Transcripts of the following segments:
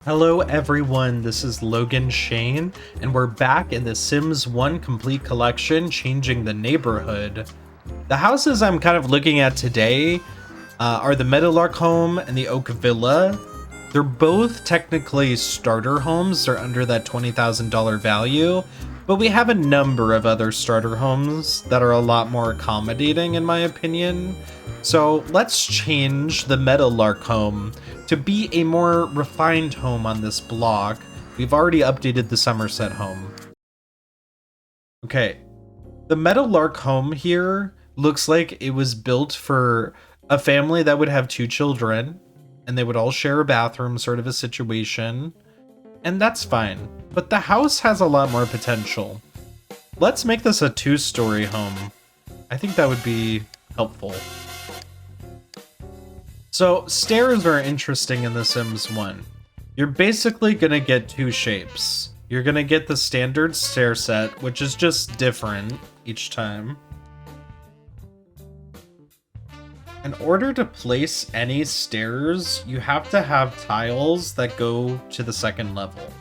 Hello everyone, this is Logan Shane, and we're back in the Sims 1 Complete Collection, changing the neighborhood. The houses I'm kind of looking at today are the Meadowlark Home and the Oak Villa. They're both technically starter homes, they're under that $20,000 value, but we have a number of other starter homes that are a lot more accommodating in my opinion. So let's change the Meadowlark Home to be a more refined home on this block. We've already updated the Somerset home. Okay, the Meadowlark Home here looks like it was built for a family that would have 2 children, and they would all share a bathroom, sort of a situation. And that's fine, but the house has a lot more potential. Let's make this a 2-story home. I think that would be helpful. So, stairs are interesting in The Sims 1. You're basically gonna get 2 shapes. You're gonna get the standard stair set, which is just different each time. In order to place any stairs, you have to have tiles that go to the 2nd level.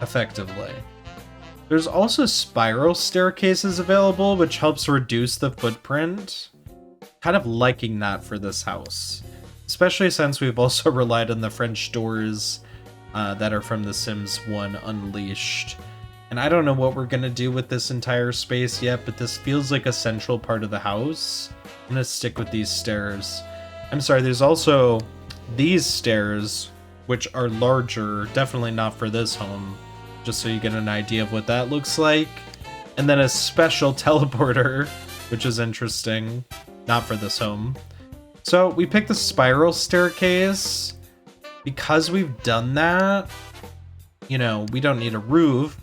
Effectively. There's also spiral staircases available, which helps reduce the footprint. Kind of liking that for this house, especially since we've also relied on the French doors that are from The Sims 1 Unleashed. And I don't know what we're gonna do with this entire space yet, but this feels like a central part of the house. I'm gonna stick with these stairs. I'm sorry, there's also these stairs, which are larger, definitely not for this home, just so you get an idea of what that looks like. And then a special teleporter, which is interesting. Not for this home. So we picked the spiral staircase. Because we've done that, you know, we don't need a roof,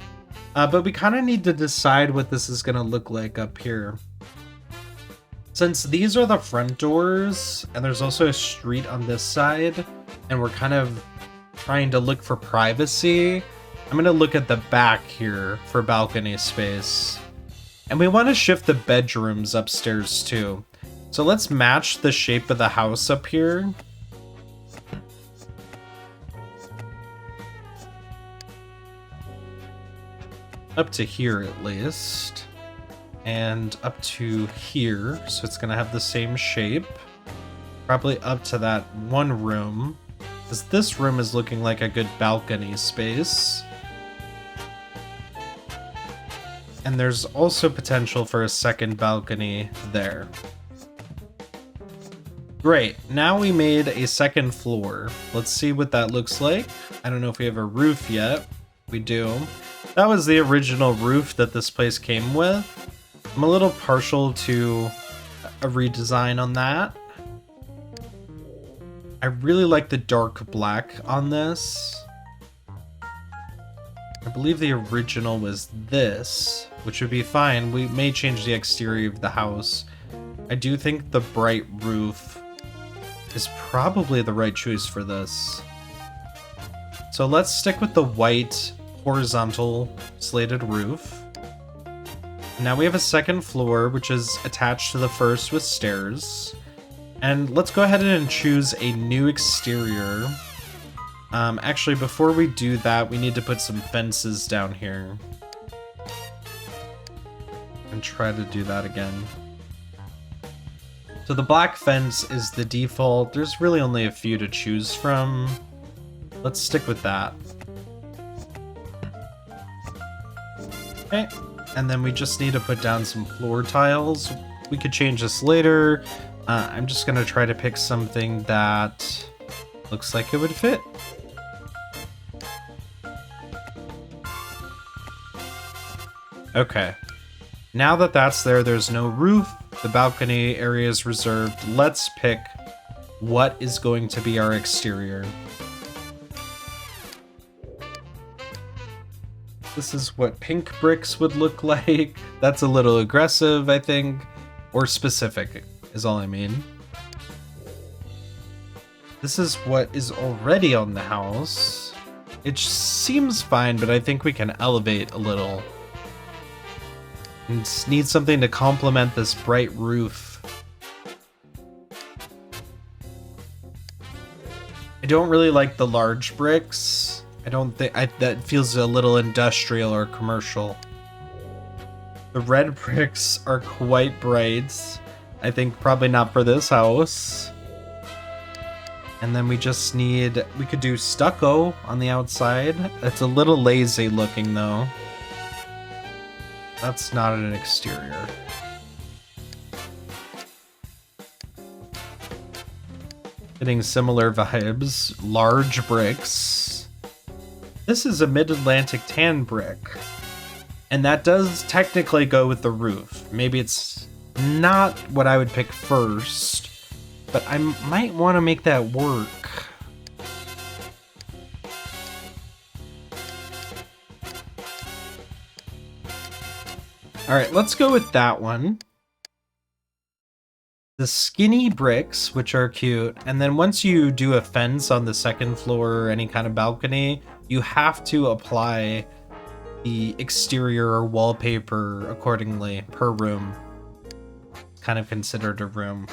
but we kind of need to decide what this is going to look like up here. Since these are the front doors, and there's also a street on this side, and we're kind of trying to look for privacy, I'm going to look at the back here for balcony space. And we want to shift the bedrooms upstairs too. So let's match the shape of the house up here. Up to here at least. And up to here, so it's gonna have the same shape. Probably up to that one room, because this room is looking like a good balcony space. And there's also potential for a second balcony there. Great, now we made a 2nd floor. Let's see what that looks like. I don't know if we have a roof yet. We do. That was the original roof that this place came with. I'm a little partial to a redesign on that. I really like the dark black on this. I believe the original was this, which would be fine. We may change the exterior of the house. I do think the bright roof is probably the right choice for this. So let's stick with the white horizontal slated roof. Now we have a 2nd floor, which is attached to the first with stairs. And let's go ahead and choose a new exterior. Actually, before we do that, we need to put some fences down here. And try to do that again. So the black fence is the default. There's really only a few to choose from. Let's stick with that. Okay, and then we just need to put down some floor tiles. We could change this later. I'm just gonna try to pick something that looks like it would fit. Okay, now that that's there, there's no roof. The balcony area is reserved. Let's pick what is going to be our exterior. This is what pink bricks would look like. That's a little aggressive, I think. Or specific, is all I mean. This is what is already on the house. It seems fine, but I think we can elevate a little. And need something to complement this bright roof. I don't really like the large bricks. I don't think that feels a little industrial or commercial. The red bricks are quite bright. I think probably not for this house. And then we just need, we could do stucco on the outside. It's a little lazy looking though. That's not an exterior. Getting similar vibes. Large bricks. This is a mid-Atlantic tan brick. And that does technically go with the roof. Maybe it's not what I would pick first, but I might want to make that work. Alright, let's go with that one. The skinny bricks, which are cute, and then once you do a fence on the second floor or any kind of balcony, you have to apply the exterior or wallpaper accordingly per room. It's kind of considered a room.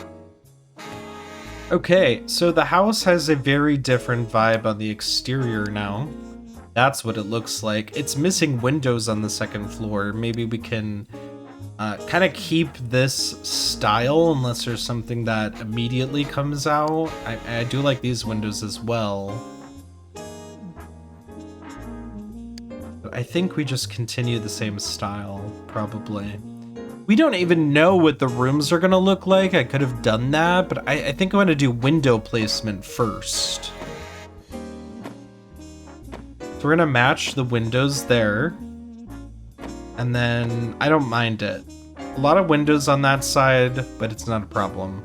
Okay, so the house has a very different vibe on the exterior now. That's what it looks like. It's missing windows on the second floor. Maybe we can kind of keep this style unless there's something that immediately comes out. I do like these windows as well. But I think we just continue the same style, probably. We don't even know what the rooms are going to look like. I could have done that, but I think I'm going to do window placement first. So we're going to match the windows there. And then I don't mind it. A lot of windows on that side, but it's not a problem.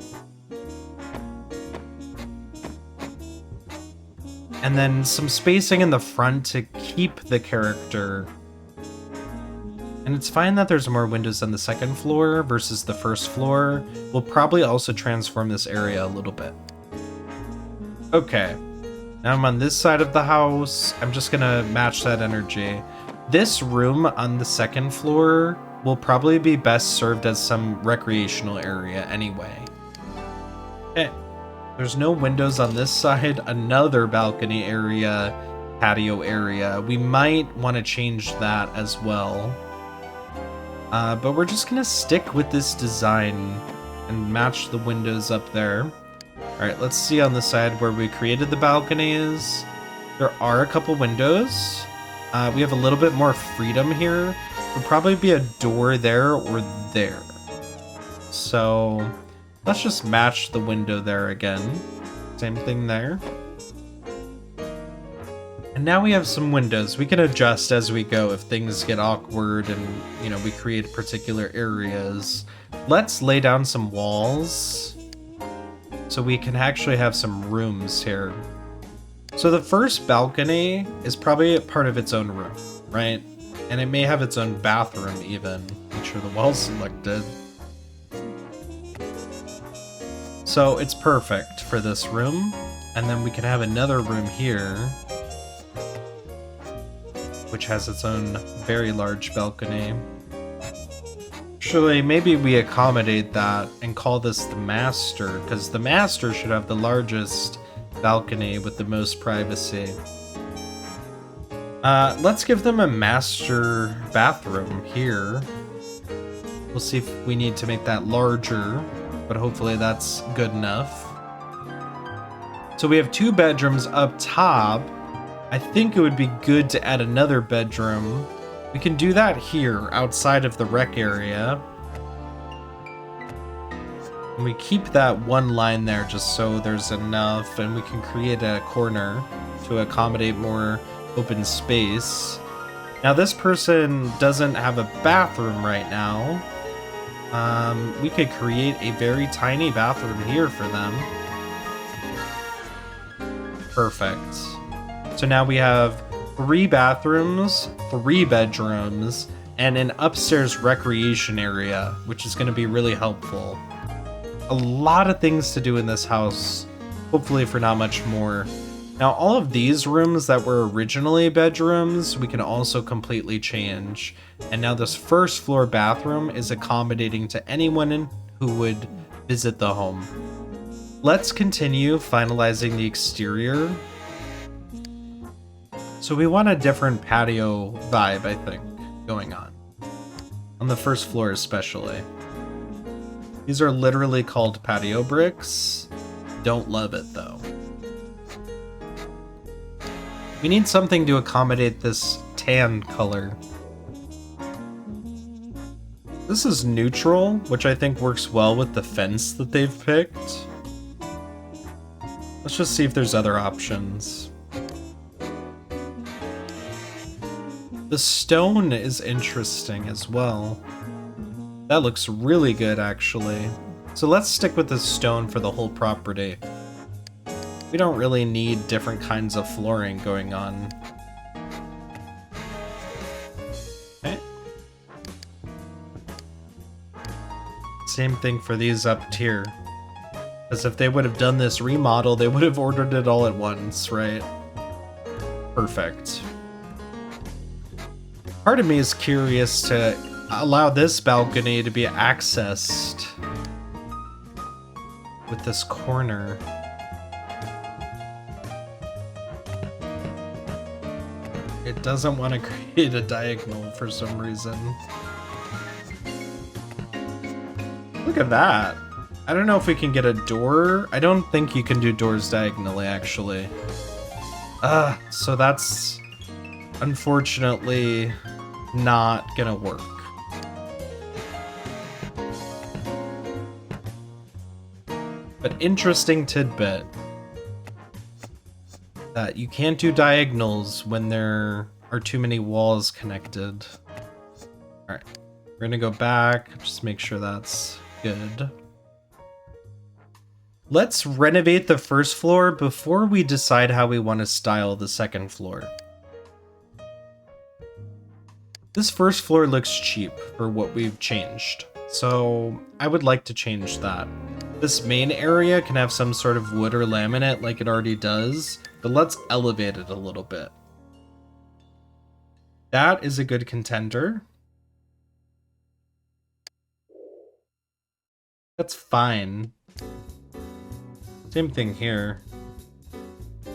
And then some spacing in the front to keep the character. And it's fine that there's more windows on the second floor versus the first floor. We'll probably also transform this area a little bit. Okay. Now I'm on this side of the house. I'm just gonna match that energy. This room on the second floor will probably be best served as some recreational area anyway. Okay. There's no windows on this side. Another balcony area, patio area. We might want to change that as well. But we're just gonna stick with this design and match the windows up there. All right, let's see on the side where we created the balconies. There are a couple windows. We have a little bit more freedom here. Would probably be a door there or there. So let's just match the window there again. Same thing there. And now we have some windows. We can adjust as we go if things get awkward and, you know, we create particular areas. Let's lay down some walls so we can actually have some rooms here. So the first balcony is probably a part of its own room, right? And it may have its own bathroom even. Make sure the wall's selected. So it's perfect for this room. And then we can have another room here, which has its own very large balcony. Actually, maybe we accommodate that and call this the master, because the master should have the largest balcony with the most privacy. Let's give them a master bathroom here. We'll see if we need to make that larger, but hopefully that's good enough. So we have 2 bedrooms up top. I think it would be good to add another bedroom. We can do that here outside of the rec area. And we keep that one line there just so there's enough, and we can create a corner to accommodate more open space. Now this person doesn't have a bathroom right now. We could create a very tiny bathroom here for them. Perfect. So now we have 3 bathrooms, 3 bedrooms, and an upstairs recreation area, which is going to be really helpful. A lot of things to do in this house, hopefully for not much more. Now all of these rooms that were originally bedrooms, we can also completely change. And now this first floor bathroom is accommodating to anyone who would visit the home. Let's continue finalizing the exterior. So we want a different patio vibe, I think, going on the first floor especially. These are literally called patio bricks. Don't love it though. We need something to accommodate this tan color. This is neutral, which I think works well with the fence that they've picked. Let's just see if there's other options. The stone is interesting as well. That looks really good, actually. So let's stick with the stone for the whole property. We don't really need different kinds of flooring going on. Okay. Same thing for these up tier. Because if they would have done this remodel, they would have ordered it all at once, right? Perfect. Part of me is curious to allow this balcony to be accessed with this corner. It doesn't want to create a diagonal for some reason. Look at that. I don't know if we can get a door. I don't think you can do doors diagonally, actually. So that's unfortunately not gonna work. But interesting tidbit that you can't do diagonals when there are too many walls connected. Alright, we're gonna go back, just make sure that's good. Let's renovate the first floor before we decide how we want to style the second floor. This first floor looks cheap for what we've changed, so I would like to change that. This main area can have some sort of wood or laminate like it already does, but let's elevate it a little bit. That is a good contender. That's fine. Same thing here.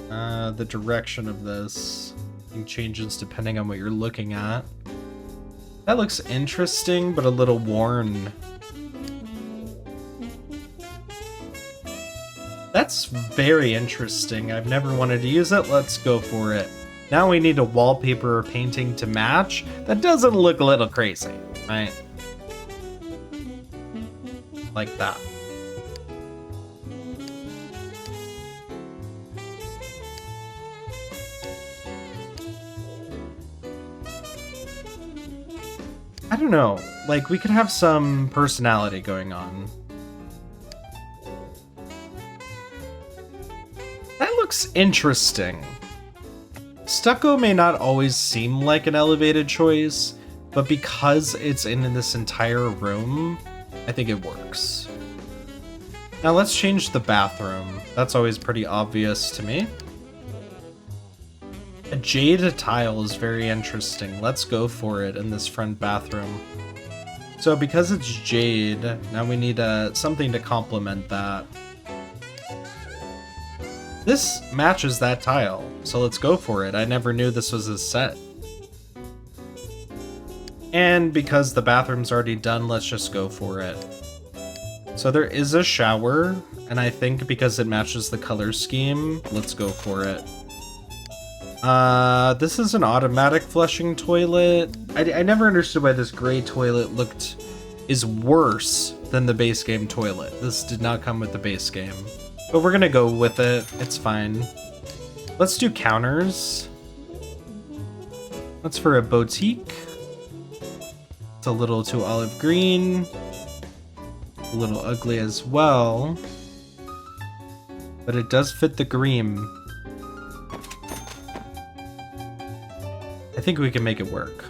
The direction of this changes depending on what you're looking at. That looks interesting, but a little worn. That's very interesting. I've never wanted to use it. Let's go for it. Now we need a wallpaper or painting to match. That doesn't look a little crazy, right? Like that. I don't know, like we could have some personality going on. That looks interesting. Stucco may not always seem like an elevated choice, but because it's in this entire room, I think it works. Now let's change the bathroom. That's always pretty obvious to me. A jade tile is very interesting. Let's go for it in this front bathroom. So because it's jade, now we need something to complement that. This matches that tile, so let's go for it. I never knew this was a set. And because the bathroom's already done, let's just go for it. So there is a shower, and I think because it matches the color scheme, let's go for it. This is an automatic flushing toilet. I never understood why this gray toilet is worse than the base game toilet. This did not come with the base game. But we're gonna go with it. It's fine. Let's do counters. That's for a boutique. It's a little too olive green. A little ugly as well. But it does fit the green. I think we can make it work.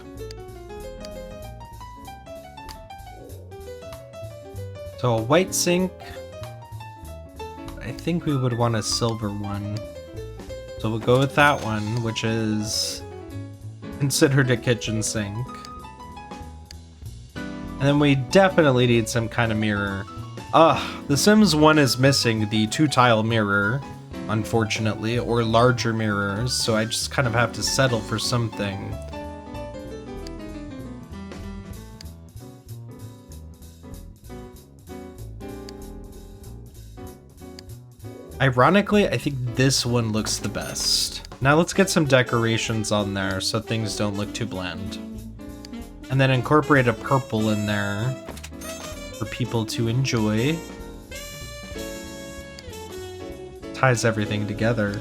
So a white sink. I think we would want a silver one. So we'll go with that one, which is considered a kitchen sink. And then we definitely need some kind of mirror. The Sims 1 is missing the 2-tile mirror, unfortunately, or larger mirrors, so I just kind of have to settle for something. Ironically, I think this one looks the best. Now let's get some decorations on there so things don't look too bland. And then incorporate a purple in there for people to enjoy. Ties everything together.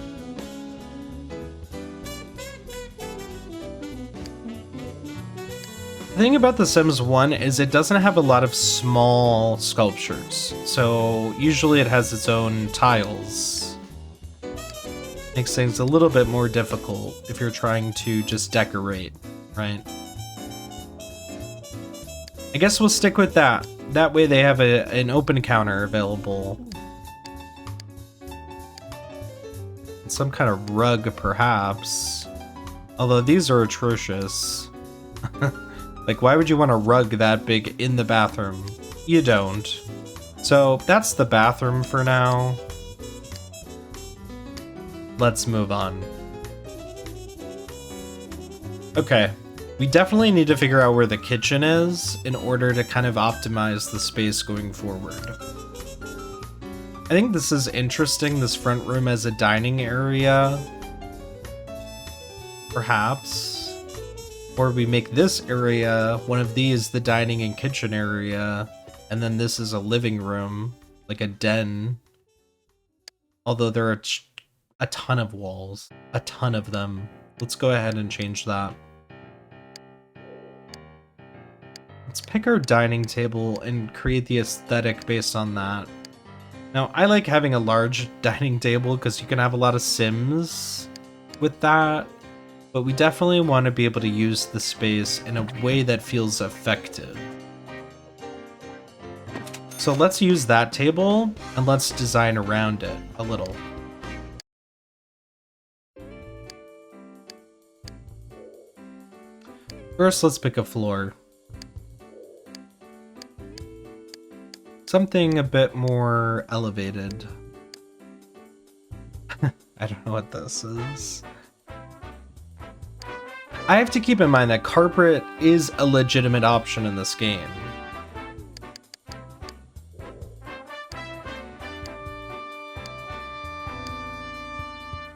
The thing about The Sims 1 is it doesn't have a lot of small sculptures, so usually it has its own tiles. Makes things a little bit more difficult if you're trying to just decorate, right? I guess we'll stick with that. That way they have an open counter available. Some kind of rug, perhaps. Although these are atrocious. Like, why would you want a rug that big in the bathroom? You don't. So that's the bathroom for now. Let's move on. Okay, we definitely need to figure out where the kitchen is in order to kind of optimize the space going forward. I think this is interesting, this front room as a dining area. Perhaps. Or we make this area, one of these, the dining and kitchen area, and then this is a living room, like a den. Although there are a ton of walls, a ton of them. Let's go ahead and change that. Let's pick our dining table and create the aesthetic based on that. Now, I like having a large dining table because you can have a lot of Sims with that. But we definitely want to be able to use the space in a way that feels effective. So let's use that table, and let's design around it a little. First, let's pick a floor. Something a bit more elevated. I don't know what this is. I have to keep in mind that carpet is a legitimate option in this game.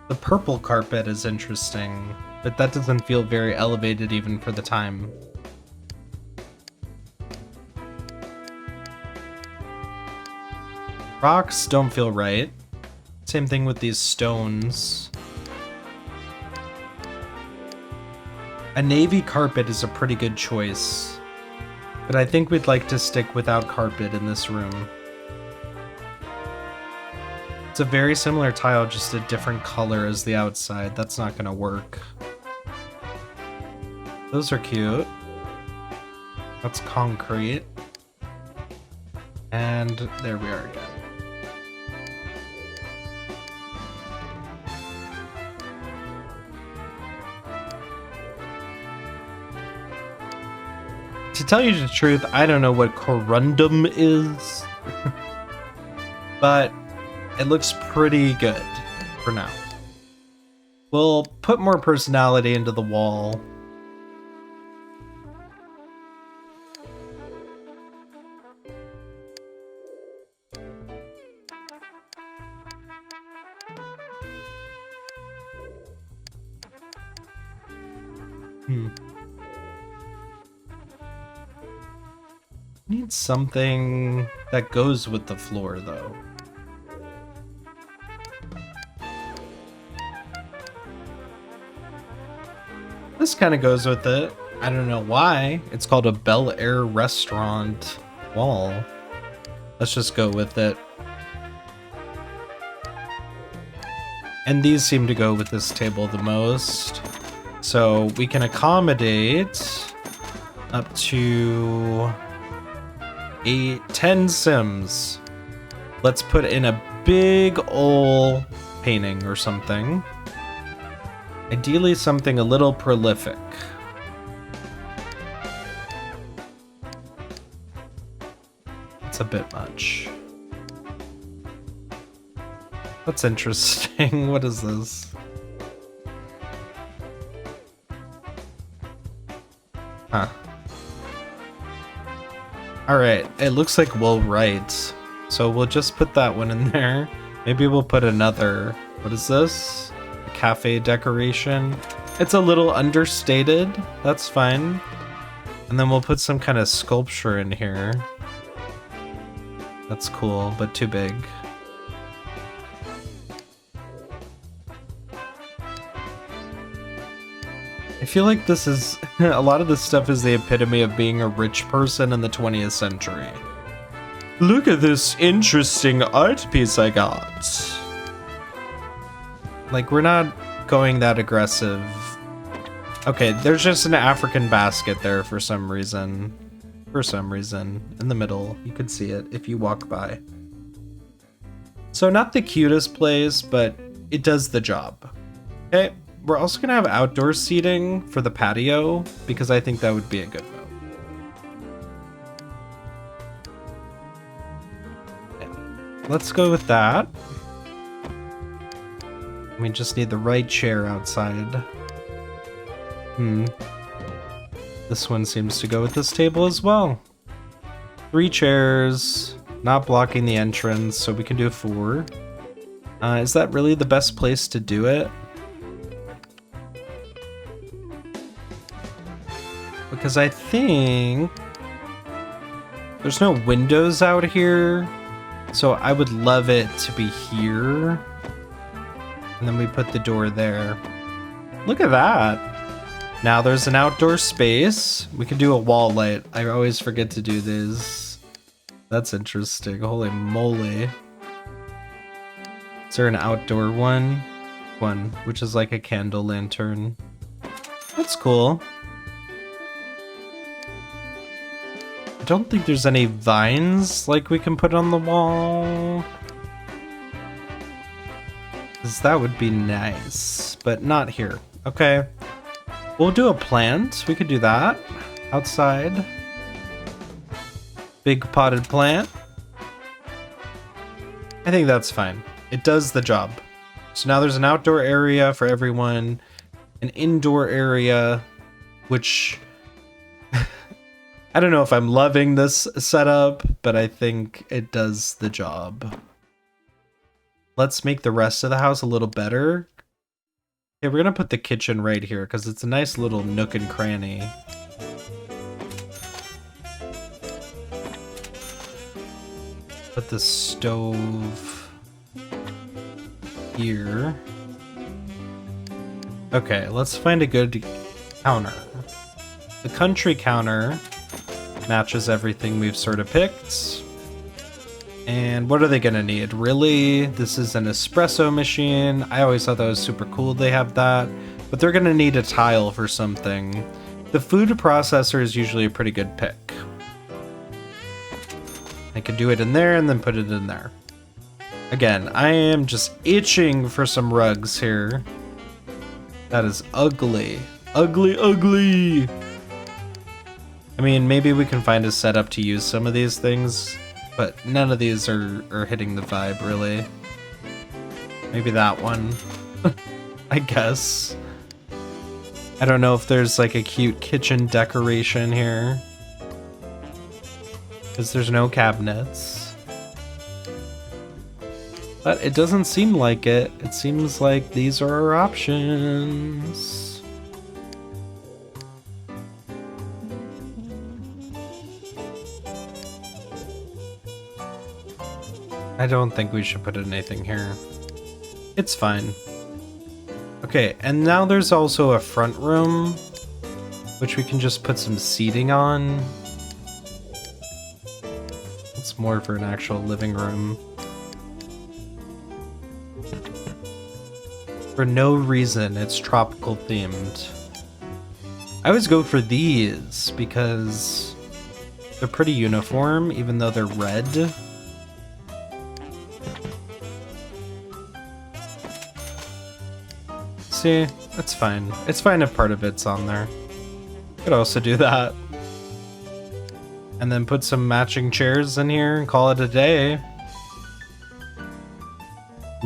The purple carpet is interesting, but that doesn't feel very elevated even for the time. Rocks don't feel right. Same thing with these stones. A navy carpet is a pretty good choice, but I think we'd like to stick without carpet in this room. It's a very similar tile, just a different color as the outside. That's not gonna work. Those are cute. That's concrete. And there we are again. To tell you the truth, I don't know what corundum is, but it looks pretty good for now. We'll put more personality into the wall. Need something that goes with the floor, though. This kind of goes with it. I don't know why. It's called a Bel Air restaurant wall. Let's just go with it. And these seem to go with this table the most. So we can accommodate up to 10 Sims. Let's put in a big ol' painting or something. Ideally something a little prolific. It's a bit much. That's interesting. What is this? Huh. Alright, it looks like we'll write. So we'll just put that one in there. Maybe we'll put another. What is this? A cafe decoration. It's a little understated. That's fine. And then we'll put some kind of sculpture in here. That's cool, but too big. I feel like this is... a lot of this stuff is the epitome of being a rich person in the 20th century. Look at this interesting art piece I got. Like, we're not going that aggressive. Okay, there's just an African basket there for some reason. For some reason. In the middle. You could see it if you walk by. So not the cutest place, but it does the job. Okay, we're also going to have outdoor seating for the patio, because I think that would be a good move. Yeah. Let's go with that. We just need the right chair outside. This one seems to go with this table as well. 3 chairs, not blocking the entrance, so we can do 4. Is that really the best place to do it? Because I think there's no windows out here, so I would love it to be here. And then we put the door there. Look at that. Now there's an outdoor space. We can do a wall light. I always forget to do this. That's interesting. Holy moly. Is there an outdoor one? One, which is like a candle lantern. That's cool. I don't think there's any vines like we can put on the wall. 'Cause that would be nice, but not here. Okay. We'll do a plant. We could do that. Outside. Big potted plant. I think that's fine. It does the job. So now there's an outdoor area for everyone. An indoor area, which... I don't know if I'm loving this setup, but I think it does the job. Let's make the rest of the house a little better. Okay, we're gonna put the kitchen right here because it's a nice little nook and cranny. Put the stove here. Okay, let's find a good counter. The country counter matches everything we've sort of picked. And what are they gonna need? Really? This is an espresso machine. I always thought that was super cool they have that. But they're gonna need a tile for something. The food processor is usually a pretty good pick. I could do it in there and then put it in there. Again, I am just itching for some rugs here. That is ugly. Ugly, ugly! I mean, maybe we can find a setup to use some of these things. But none of these are hitting the vibe, really. Maybe that one. I guess. I don't know if there's like a cute kitchen decoration here. Because there's no cabinets. But it doesn't seem like it. It seems like these are our options. I don't think we should put anything here. It's fine. Okay, and now there's also a front room, which we can just put some seating on. It's more for an actual living room. For no reason, it's tropical themed. I always go for these because they're pretty uniform, even though they're red. See, that's fine. It's fine if part of it's on there. Could also do that. And then put some matching chairs in here and call it a day.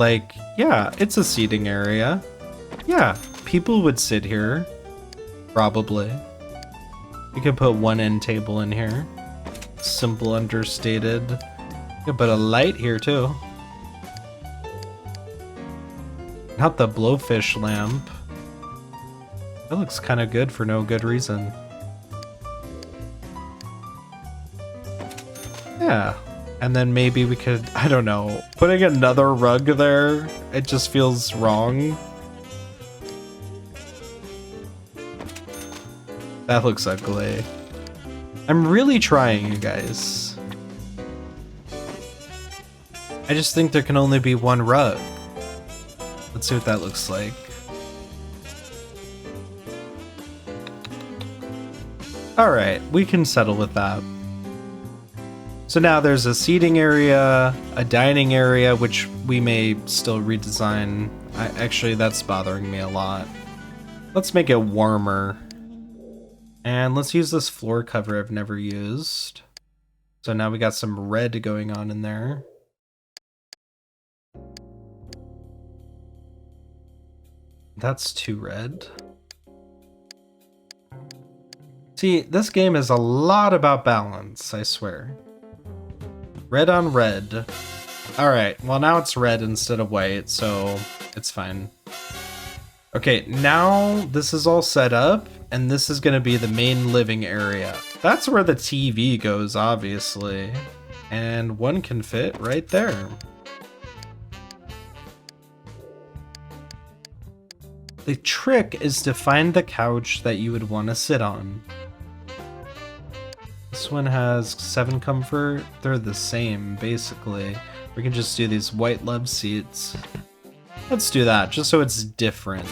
Like, yeah, it's a seating area. Yeah, people would sit here. Probably. You could put one end table in here. Simple, understated. You could put a light here too. Not the blowfish lamp. That looks kind of good for no good reason. Yeah. And then maybe we could, I don't know, putting another rug there, it just feels wrong. That looks ugly. I'm really trying, you guys. I just think there can only be one rug. Let's see what that looks like. Alright, we can settle with that. So now there's a seating area, a dining area, which we may still redesign. Actually, that's bothering me a lot. Let's make it warmer. And let's use this floor cover I've never used. So now we got some red going on in there. That's too red. See, this game is a lot about balance, I swear. Red on red. Alright, well now it's red instead of white, so it's fine. Okay, now this is all set up, and this is going to be the main living area. That's where the TV goes, obviously. And one can fit right there. The trick is to find the couch that you would want to sit on. This one has 7 comfort. They're the same, basically. We can just do these white love seats. Let's do that, just so it's different.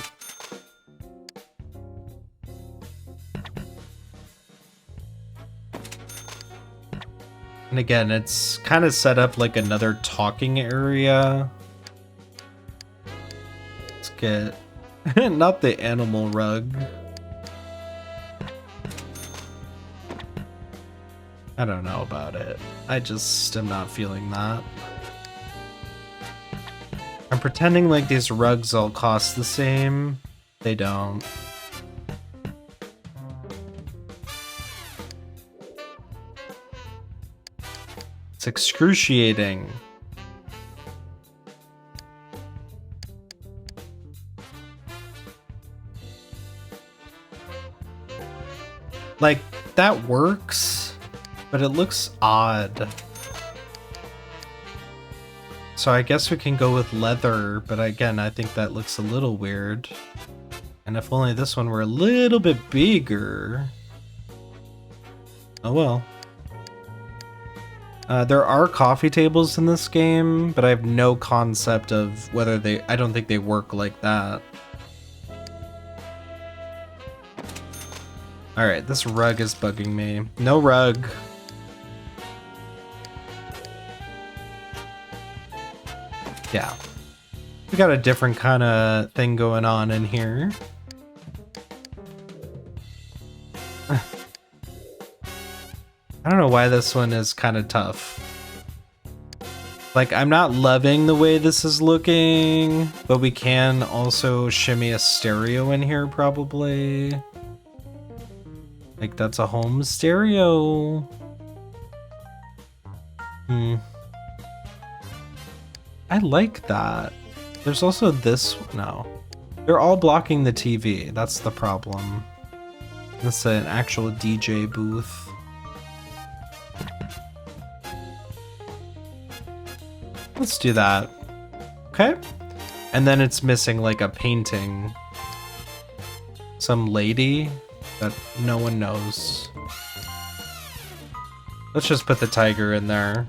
And again, it's kind of set up like another talking area. Let's get... not the animal rug. I don't know about it. I just am not feeling that. I'm pretending like these rugs all cost the same. They don't. It's excruciating. Like, that works, but it looks odd. So I guess we can go with leather, but again, I think that looks a little weird. And if only this one were a little bit bigger. Oh well. There are coffee tables in this game, but I have no concept of whether they... I don't think they work like that. Alright, this rug is bugging me. No rug. Yeah. We got a different kind of thing going on in here. I don't know why this one is kind of tough. Like, I'm not loving the way this is looking, but we can also shimmy a stereo in here, probably. Like, that's a home stereo. I like that. There's also this... No. They're all blocking the TV. That's the problem. This is an actual DJ booth. Let's do that. Okay. And then it's missing, like, a painting. Some lady that no one knows. Let's just put the tiger in there.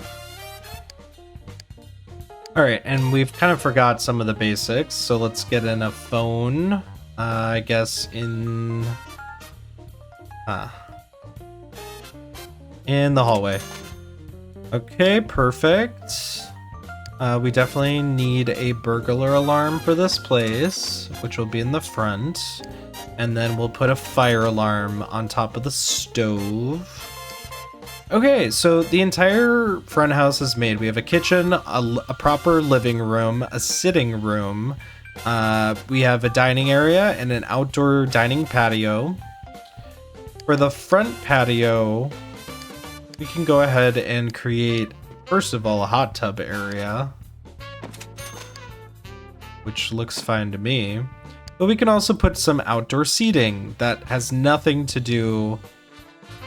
Alright, and we've kind of forgot some of the basics, so let's get in a phone. I guess in... in the hallway. Okay, perfect. We definitely need a burglar alarm for this place, which will be in the front. And then we'll put a fire alarm on top of the stove. Okay, so the entire front house is made. We have a kitchen, a proper living room, a sitting room. We have a dining area and an outdoor dining patio. For the front patio, we can go ahead and create, first of all, a hot tub area, which looks fine to me. But we can also put some outdoor seating that has nothing to do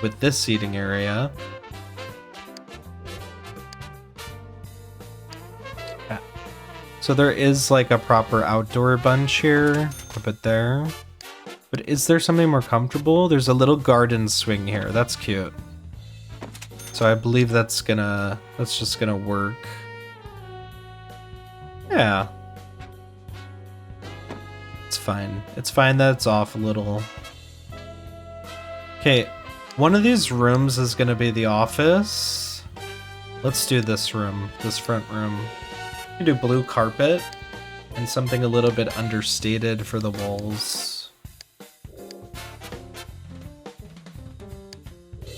with this seating area. Yeah. So there is like a proper outdoor bench here. Put it there. But is there something more comfortable? There's a little garden swing here. That's cute. So I believe that's just gonna work. Yeah. It's fine. It's fine that it's off a little. Okay, one of these rooms is gonna be the office. Let's do this room, this front room. We can do blue carpet and something a little bit understated for the walls.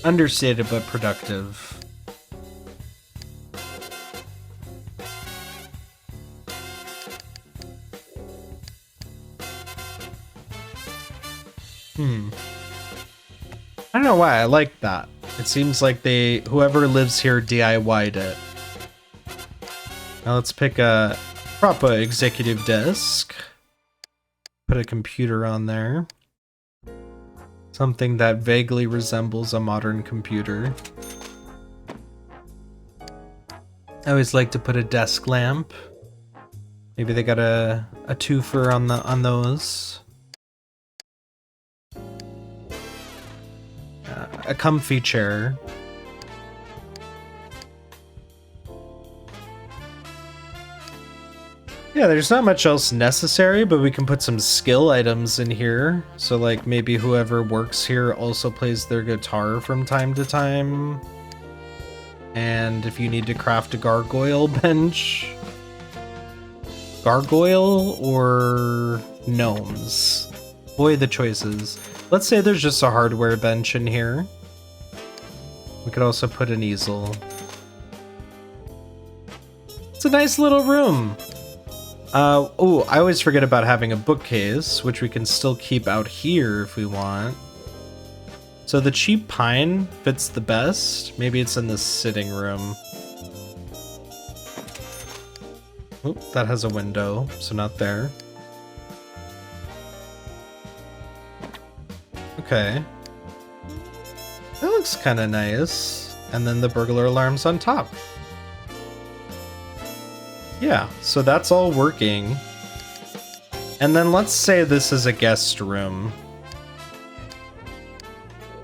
Understated but productive. I don't know why I like that. It seems like whoever lives here DIY'd it. Now let's pick a proper executive desk. Put a computer on there. Something that vaguely resembles a modern computer. I always like to put a desk lamp. Maybe they got a twofer on those. A comfy chair. Yeah, there's not much else necessary, but we can put some skill items in here. So like maybe whoever works here also plays their guitar from time to time. And if you need to craft a gargoyle bench. Gargoyle or gnomes? Boy, the choices. Let's say there's just a hardware bench in here. We could also put an easel. It's a nice little room. Oh, I always forget about having a bookcase, which we can still keep out here if we want. So the cheap pine fits the best. Maybe it's in the sitting room. Oh, that has a window, so not there. Okay. That looks kind of nice. And then the burglar alarm's on top. Yeah, so that's all working. And then let's say this is a guest room.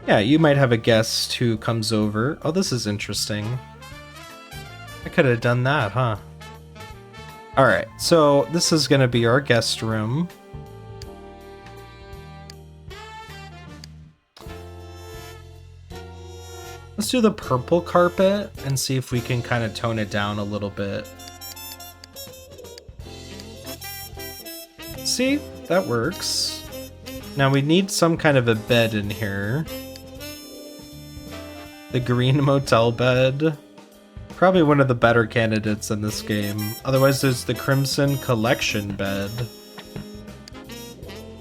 Yeah, you might have a guest who comes over. Oh, this is interesting. I could have done that, huh? Alright, so this is going to be our guest room. Let's do the purple carpet and see if we can kind of tone it down a little bit. See? That works. Now we need some kind of a bed in here. The green motel bed. Probably one of the better candidates in this game. Otherwise there's the crimson collection bed.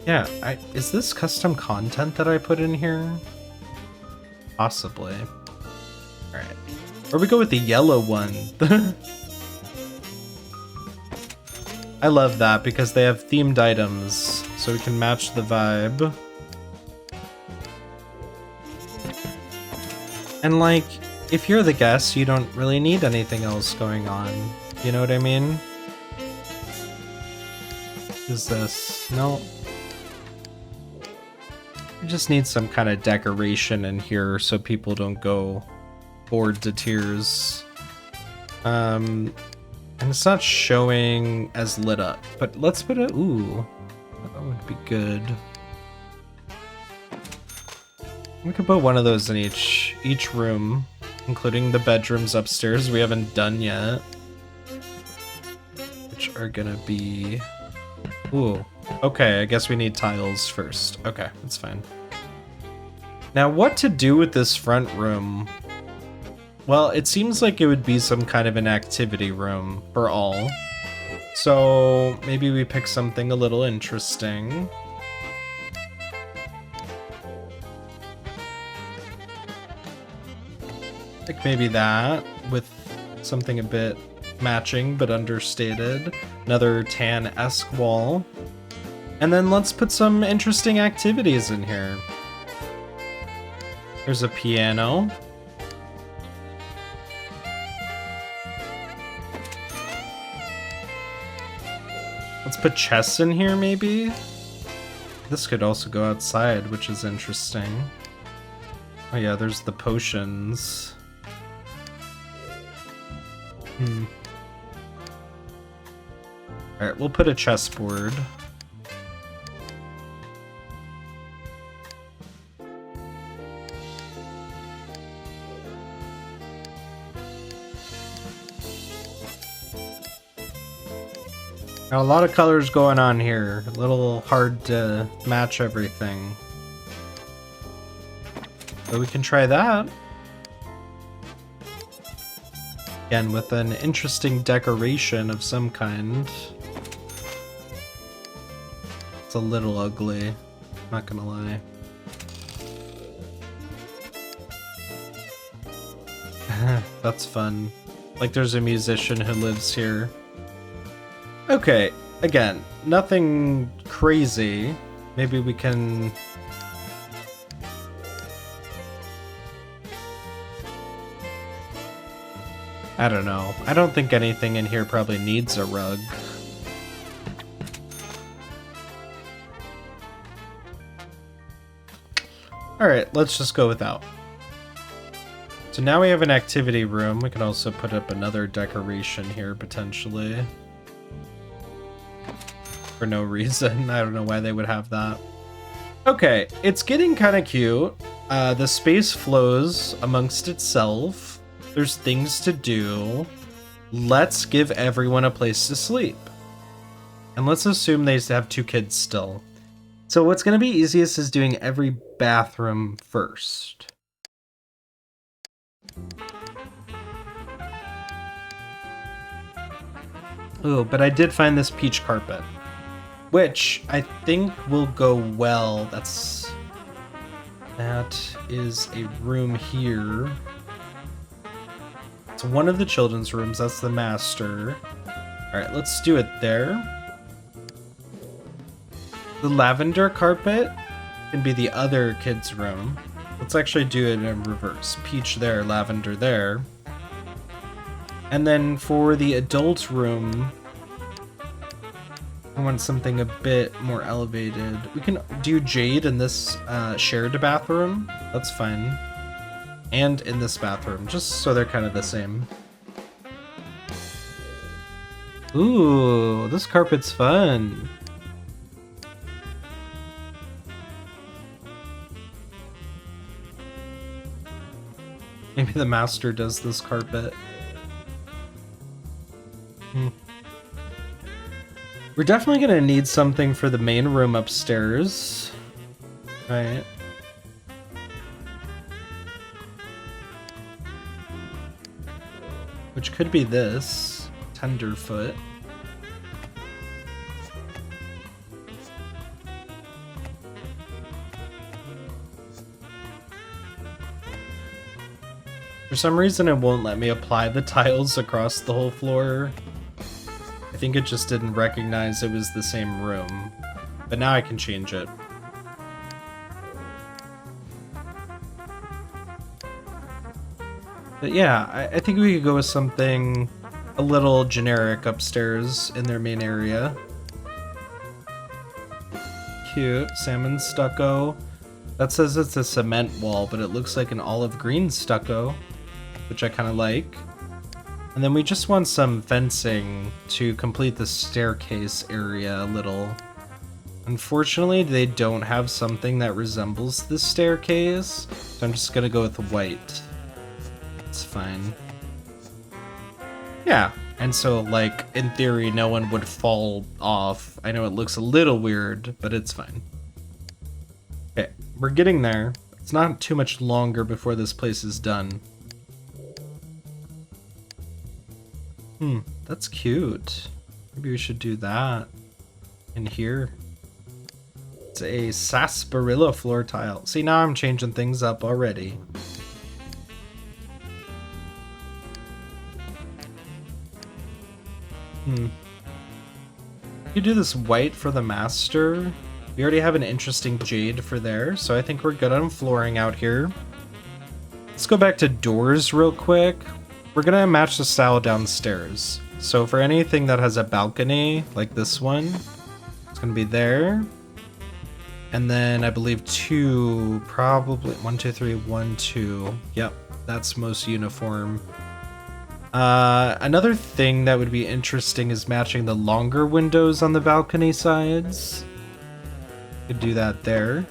Yeah, is this custom content that I put in here? Possibly. Alright. Or we go with the yellow one. I love that because they have themed items, so we can match the vibe. And like, if you're the guest, you don't really need anything else going on. You know what I mean? What is this? No. We just need some kind of decoration in here so people don't go bored to tears. And it's not showing as lit up, but let's put it. Ooh, that would be good. We could put one of those in each room, including the bedrooms upstairs we haven't done yet, which are gonna be. Ooh, okay. I guess we need tiles first. Okay, that's fine. Now, what to do with this front room? Well, it seems like it would be some kind of an activity room for all. So maybe we pick something a little interesting. Like maybe that with something a bit matching but understated. Another tan-esque wall. And then let's put some interesting activities in here. There's a piano. Let's put chests in here, maybe? This could also go outside, which is interesting. Oh yeah, there's the potions. Alright, we'll put a chessboard. Got a lot of colors going on here. A little hard to match everything. But we can try that. Again, with an interesting decoration of some kind. It's a little ugly, not gonna lie. That's fun. Like there's a musician who lives here. Okay, again, nothing crazy. Maybe we can... I don't know. I don't think anything in here probably needs a rug. Alright, let's just go without. So now we have an activity room. We can also put up another decoration here, potentially. For no reason. I don't know why they would have that. Okay, it's getting kind of cute. The space flows amongst itself. There's things to do. Let's give everyone a place to sleep. And let's assume they have 2 kids still. So what's going to be easiest is doing every bathroom first. Oh, but I did find this peach carpet, which I think will go well. That is a room here. It's one of the children's rooms. That's the master. All right, let's do it there. The lavender carpet can be the other kid's room. Let's actually do it in reverse. Peach there, lavender there. And then for the adult room, I want something a bit more elevated. We can do jade in this shared bathroom. That's fine. And in this bathroom, just so they're kind of the same. Ooh, this carpet's fun. Maybe the master does this carpet. We're definitely gonna need something for the main room upstairs. Right. Which could be this. Tenderfoot. For some reason it won't let me apply the tiles across the whole floor. I think it just didn't recognize it was the same room. But now I can change it. But yeah, I think we could go with something a little generic upstairs in their main area. Cute. Salmon stucco. That says it's a cement wall, but it looks like an olive green stucco, which I kind of like. And then we just want some fencing to complete the staircase area a little. Unfortunately, they don't have something that resembles the staircase, so I'm just gonna go with white. It's fine. Yeah, and so, like, in theory, no one would fall off. I know it looks a little weird, but it's fine. Okay, we're getting there. It's not too much longer before this place is done. That's cute. Maybe we should do that in here. It's a sarsaparilla floor tile. See, now I'm changing things up already. You do this white for the master. We already have an interesting jade for there, so I think we're good on flooring out here. Let's go back to doors real quick. We're gonna match the style downstairs. So for anything that has a balcony, like this one, it's gonna be there. And then I believe two, probably 1, 2, 3, 1, 2. Yep, that's most uniform. Another thing that would be interesting is matching the longer windows on the balcony sides. Could do that there.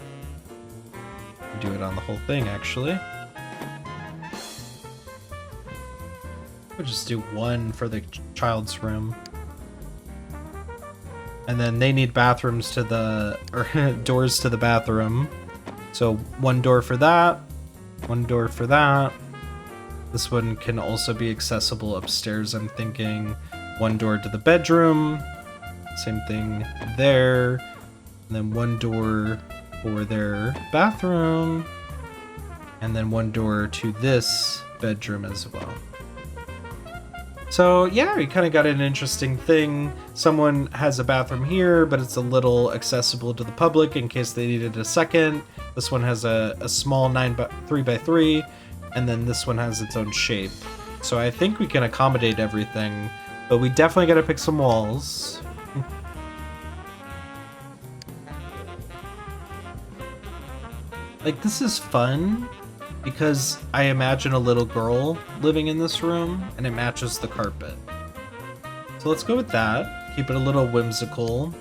Could do it on the whole thing, actually. We'll just do one for the child's room. And then they need bathrooms to the, or doors to the bathroom. So one door for that, one door for that. This one can also be accessible upstairs, I'm thinking. One door to the bedroom. Same thing there. And then one door for their bathroom. And then one door to this bedroom as well. So yeah, we kind of got an interesting thing. Someone has a bathroom here, but it's a little accessible to the public in case they needed a second. This one has a small 3x3. And then this one has its own shape. So I think we can accommodate everything, but we definitely gotta pick some walls. Like, this is fun because I imagine a little girl living in this room and it matches the carpet. So let's go with that. Keep it a little whimsical.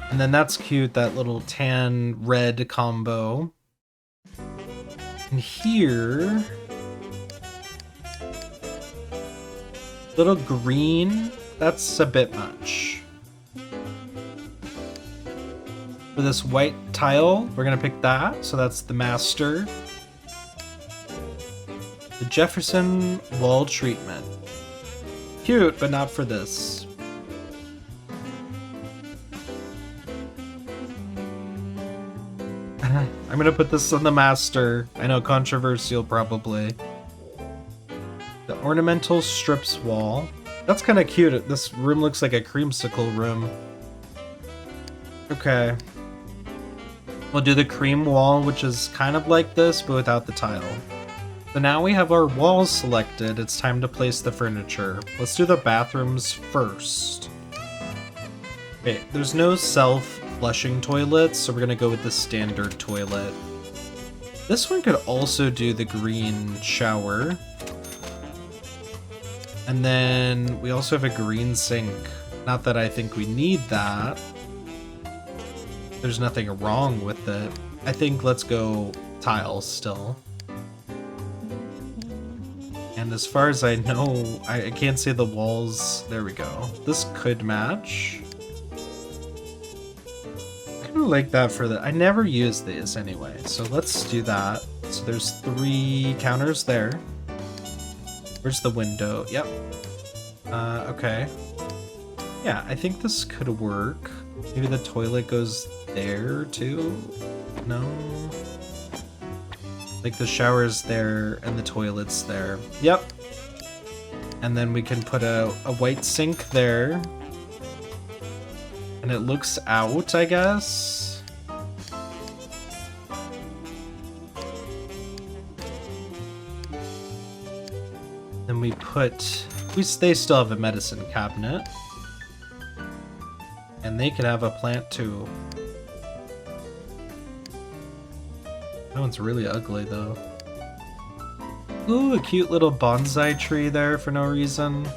And then that's cute, that little tan red combo. And here, little green, that's a bit much. For this white tile, we're gonna pick that, so that's the master. The Jefferson wall treatment. Cute, but not for this. I'm gonna put this on the master. I know, controversial probably. The ornamental strips wall. That's kind of cute. This room looks like a creamsicle room. Okay. We'll do the cream wall, which is kind of like this, but without the tile. So now we have our walls selected. It's time to place the furniture. Let's do the bathrooms first. Okay, there's no self-flushing toilets, so we're gonna go with the standard toilet. This one could also do the green shower. And then we also have a green sink. Not that I think we need that. There's nothing wrong with it. I think let's go tiles still. And as far as I know, I can't see the walls. There we go. This could match. I kind of like that for the... I never use these anyway, so let's do that. So there's 3 counters there. Where's the window? Yep. Okay. Yeah, I think this could work. Maybe the toilet goes there too? No? Like the shower's there and the toilet's there. Yep. And then we can put a white sink there. And it looks out, I guess. Then we put... They still have a medicine cabinet. And they could have a plant too. That one's really ugly though. Ooh, a cute little bonsai tree there for no reason.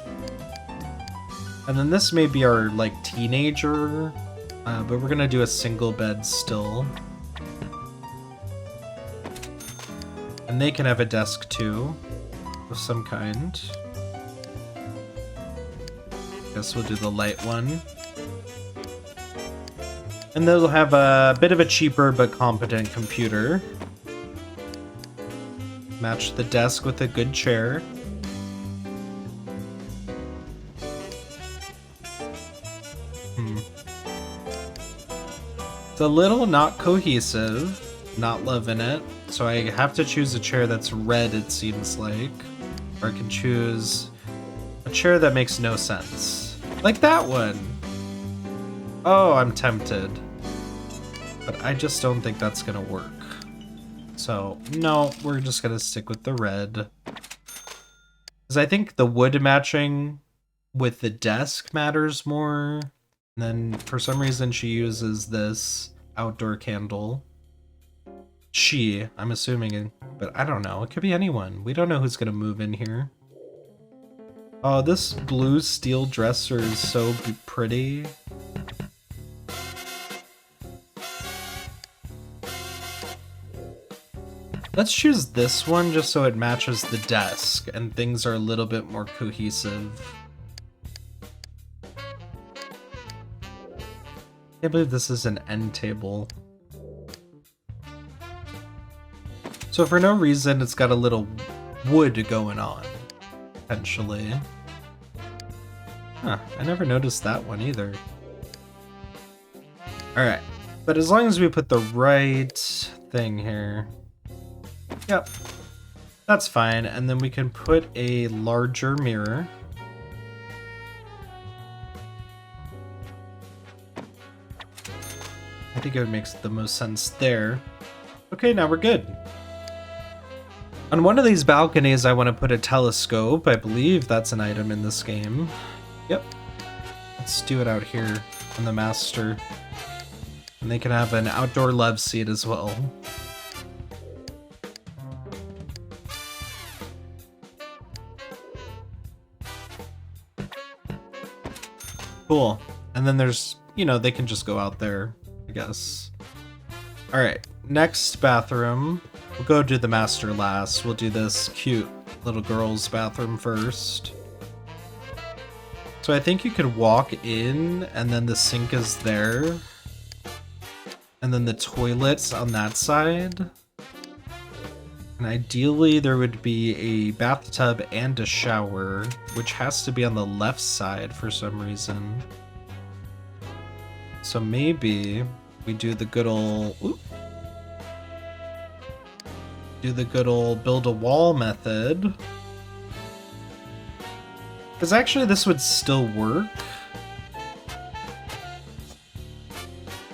And then this may be our, like, teenager, but we're gonna do a single bed still. And they can have a desk too, of some kind. Guess we'll do the light one. And they'll have a bit of a cheaper but competent computer. Match the desk with a good chair. It's a little not cohesive. Not loving it. So I have to choose a chair that's red, it seems like. Or I can choose a chair that makes no sense. Like that one. Oh, I'm tempted. But I just don't think that's gonna work. So, no, we're just gonna stick with the red. Because I think the wood matching with the desk matters more. And then for some reason she uses this outdoor candle. I'm assuming, but I don't know. It could be anyone. We don't know who's gonna move in here. Oh, this blue steel dresser is so pretty. Let's choose this one just so it matches the desk and things are a little bit more cohesive. Can't believe this is an end table. So for no reason, it's got a little wood going on, potentially. Huh, I never noticed that one either. Alright, but as long as we put the right thing here. Yep, that's fine. And then we can put a larger mirror. I think it makes the most sense there. Okay, now we're good. On one of these balconies, I want to put a telescope. I believe that's an item in this game. Yep. Let's do it out here on the master. And they can have an outdoor love seat as well. Cool. And then there's, you know, they can just go out there, I guess. All right, next bathroom. We'll go do the master last. We'll do this cute little girl's bathroom first. So I think you could walk in and then the sink is there. And then the toilet's on that side. And ideally there would be a bathtub and a shower, which has to be on the left side for some reason. So maybe we do the good old... Oop. Do the good old build a wall method. Because actually this would still work.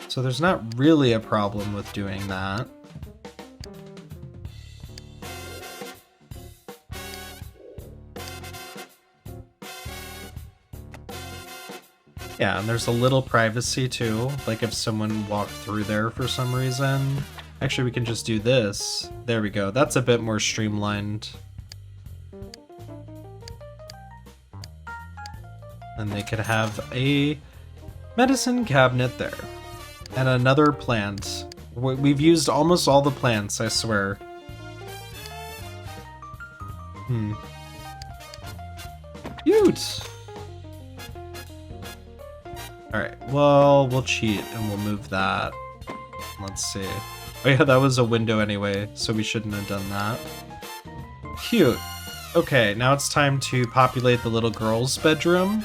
So there's not really a problem with doing that. Yeah, and there's a little privacy too, like if someone walked through there for some reason. Actually, we can just do this. There we go. That's a bit more streamlined. And they could have a medicine cabinet there. And another plant. We've used almost all the plants, I swear. Cute! Alright, well, we'll cheat and we'll move that. Let's see. Oh yeah, that was a window anyway, so we shouldn't have done that. Cute. Okay, now it's time to populate the little girl's bedroom.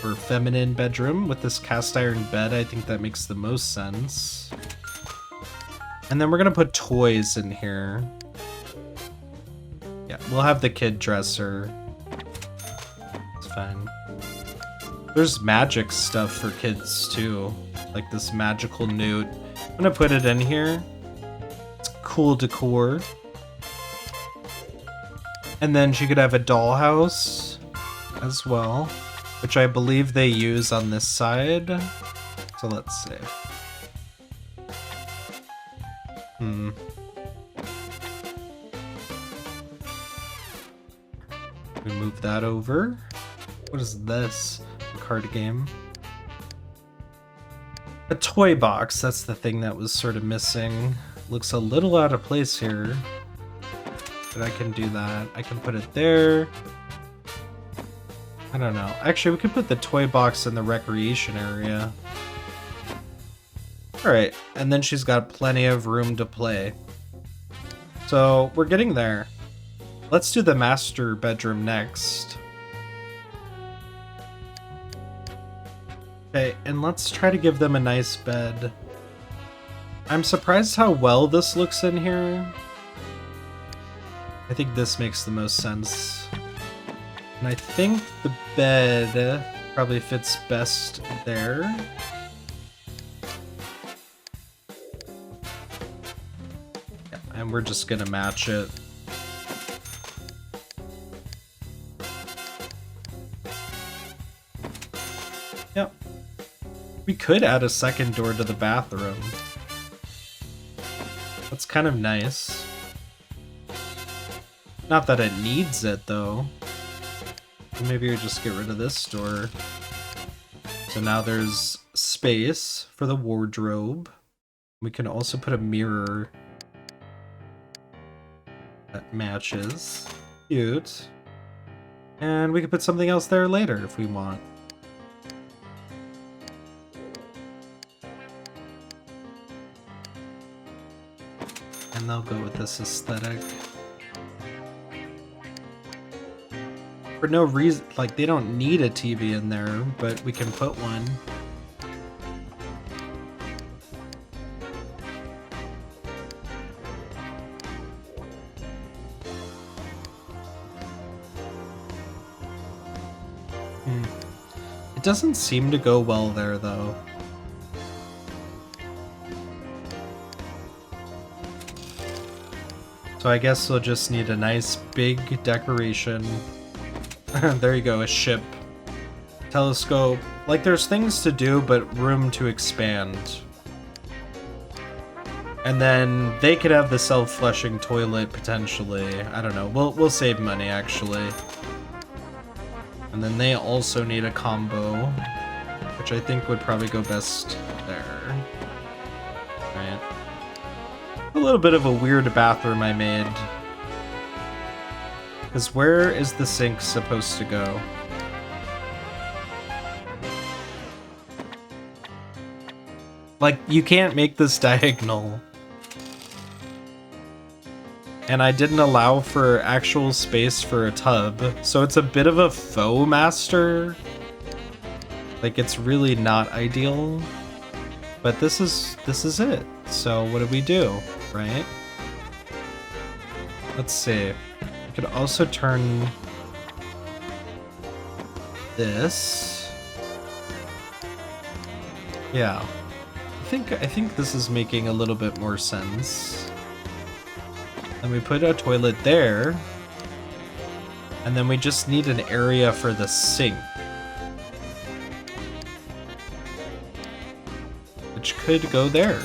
Or feminine bedroom with this cast iron bed. I think that makes the most sense. And then we're gonna put toys in here. Yeah, we'll have the kid dresser. It's fine. There's magic stuff for kids too. Like this magical newt. I'm gonna put it in here. It's cool decor. And then she could have a dollhouse as well, which I believe they use on this side. So let's see. We move that over. What is this? A card game. A toy box, that's the thing that was sort of missing. Looks a little out of place here. But I can do that. I can put it there. I don't know. Actually, we could put the toy box in the recreation area. Alright, and then she's got plenty of room to play. So, we're getting there. Let's do the master bedroom next. Okay, and let's try to give them a nice bed. I'm surprised how well this looks in here. I think this makes the most sense. And I think the bed probably fits best there. Yeah, and we're just gonna match it. Yep. We could add a second door to the bathroom. That's kind of nice. Not that it needs it, though. Maybe we just get rid of this door. So now there's space for the wardrobe. We can also put a mirror that matches. Cute. And we can put something else there later if we want. And they'll go with this aesthetic. For no reason, like, they don't need a TV in there, but we can put one. It doesn't seem to go well there, though. So I guess we'll just need a nice big decoration. There you go, a ship. Telescope. Like, there's things to do, but room to expand. And then they could have the self-flushing toilet, potentially. I don't know. We'll save money, actually. And then they also need a combo, which I think would probably go best there. Right. A little bit of a weird bathroom I made. Because where is the sink supposed to go? Like, you can't make this diagonal. And I didn't allow for actual space for a tub, so it's a bit of a faux master. Like, it's really not ideal. But this is it. So what do we do, right? Let's see. We could also turn this. Yeah. I think this is making a little bit more sense. And we put a toilet there. And then we just need an area for the sink. Which could go there.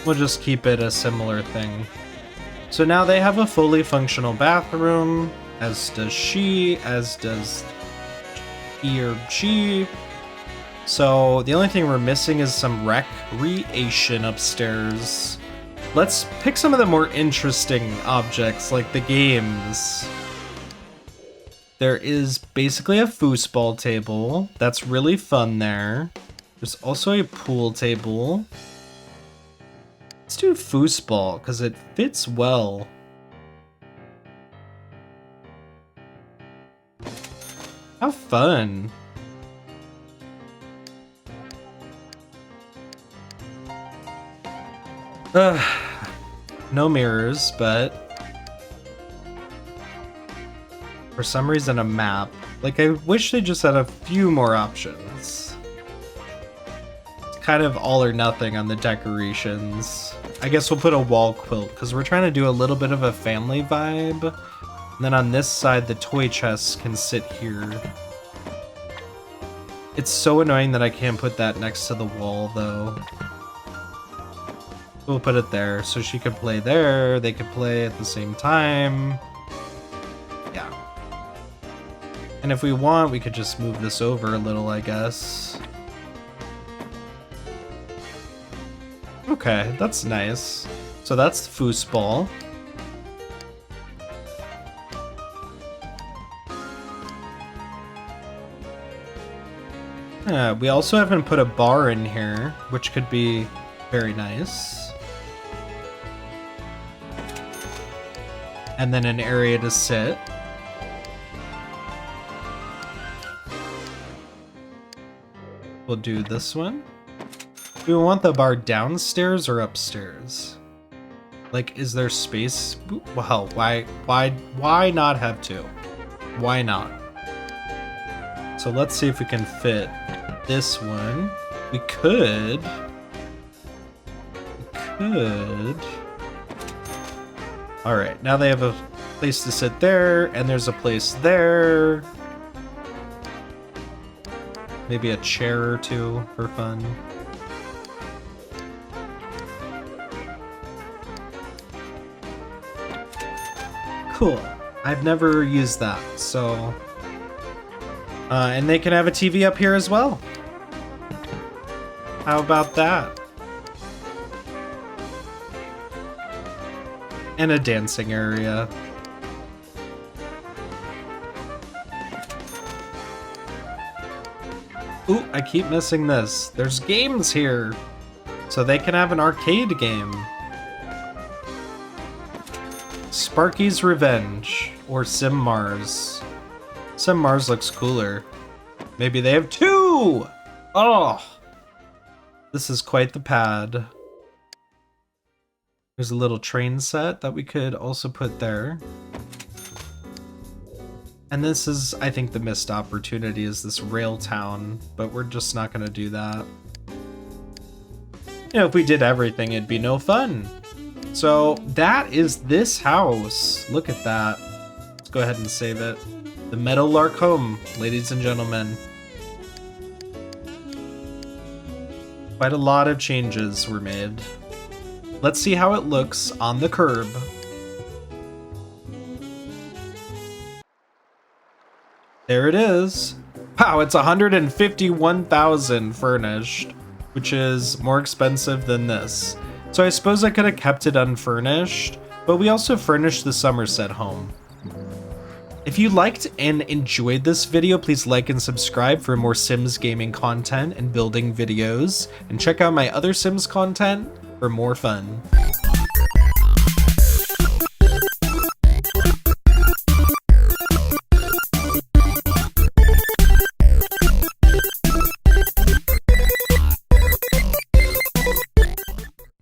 We'll just keep it a similar thing. So now they have a fully functional bathroom, as does she, as does he or she. So the only thing we're missing is some recreation upstairs. Let's pick some of the more interesting objects, like the games. There is basically a foosball table. That's really fun there. There's also a pool table. Let's do foosball, because it fits well. How fun. No mirrors, but for some reason a map. Like, I wish they just had a few more options. It's kind of all or nothing on the decorations. I guess we'll put a wall quilt, because we're trying to do a little bit of a family vibe. And then on this side, the toy chests can sit here. It's so annoying that I can't put that next to the wall, though. We'll put it there, so she could play there, they could play at the same time. Yeah. And if we want, we could just move this over a little, I guess. Okay, that's nice. So that's the foosball. Yeah, we also haven't put a bar in here, which could be very nice. And then an area to sit. We'll do this one. Do we want the bar downstairs or upstairs? Like, is there space? Well, why not have two? Why not? So let's see if we can fit this one. We could. All right, now they have a place to sit there, and there's a place there. Maybe a chair or two for fun. Cool. I've never used that, so... and they can have a TV up here as well. How about that? And a dancing area. Ooh, I keep missing this. There's games here. So they can have an arcade game. Sparky's Revenge or Sim Mars. Sim Mars looks cooler. Maybe they have two! Oh! This is quite the pad. There's a little train set that we could also put there. And this is, I think, the missed opportunity is this rail town, but we're just not going to do that. You know, if we did everything, it'd be no fun. So that is this house. Look at that. Let's go ahead and save it. The Meadowlark Home, ladies and gentlemen. Quite a lot of changes were made. Let's see how it looks on the curb. There it is. Wow, it's 151,000 furnished, which is more expensive than this. So I suppose I could have kept it unfurnished, but we also furnished the Somerset home. If you liked and enjoyed this video, please like and subscribe for more Sims gaming content and building videos, and check out my other Sims content for more fun.